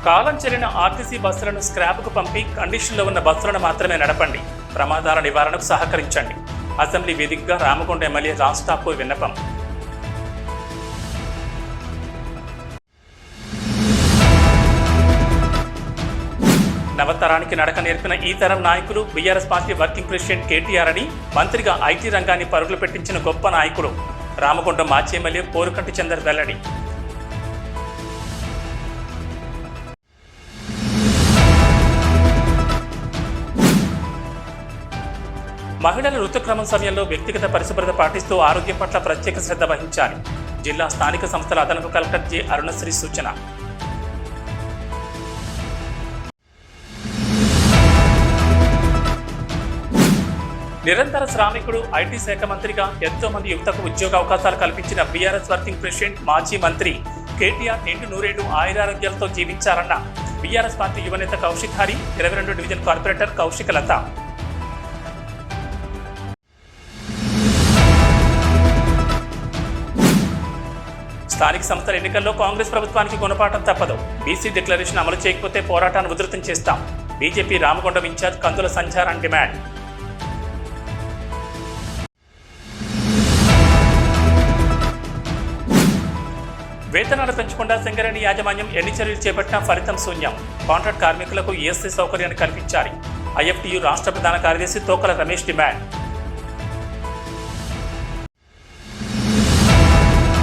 కాలం చెల్లిన RTC బస్సులను స్క్రాప్కు పంపి కండిషన్లో ఉన్న బస్సులను మాత్రమే నడపండి. ప్రమాదాల నివారణకు సహకరించండి. అసెంబ్లీ వేదికగా రామకొండ ఎమ్మెల్యే రాజ్ ఠాకూర్ విన్నపం. నవతరానికి నడక నేర్పిన ఈ తరం నాయకులు BRS party working president KTR అని మంత్రిగా ఐటీ రంగాన్ని పరుగులు పెట్టించిన గొప్ప నాయకుడు రామకొండ మాజీ ఎమ్మెల్యే పోరుకంటి చందర్ వెల్లడి. మహిళల ఋతుక్రమం సమయంలో వ్యక్తిగత పరిశుభ్రత పాటిస్తూ ఆరోగ్యం పట్ల ప్రత్యేక శ్రద్ధ వహించాలి. జిల్లా స్థానిక సంస్థల అదనపు కలెక్టర్ జె అరుణశ్రీ సూచన. నిరంతర శ్రామికుడు ఐటీ శాఖ మంత్రిగా ఎంతో మంది యువతకు ఉద్యోగ అవకాశాలు కల్పించిన బీఆర్ఎస్ వర్కింగ్ ప్రెసిడెంట్ మాజీ మంత్రి కేటీఆర్ నిండు నూరేళ్లు ఆయురారోగ్యాలతో జీవించారన్న బీఆర్ఎస్ పార్టీ యువనేత కౌశిక్ హరి, 22 డివిజన్ కార్పొరేటర్ కౌశిక లత. స్థానిక సంస్థల ఎన్నికల్లో కాంగ్రెస్ ప్రభుత్వానికి గుణపాఠం తప్పదు. బీసీ డిక్లరేషన్ అమలు చేయకపోతే పోరాటాన్ని ఉధృతం చేస్తాం. బీజేపీ రామకొండ ఇన్ఛార్జ్ కందుల సంచారాన్ని డిమాండ్. వేతనాలు పెంచకుండా సింగరేణి యాజమాన్యం ఎన్ని చర్యలు చేపట్టినా ఫలితం శూన్యం. కాంట్రాక్ట్ కార్మికులకు ఈఎస్ఐ సౌకర్యాన్ని కల్పించాలి. ఐఎఫ్టీయూ రాష్ట్ర ప్రధాన కార్యదర్శి తోకల రమేష్ డిమాండ్.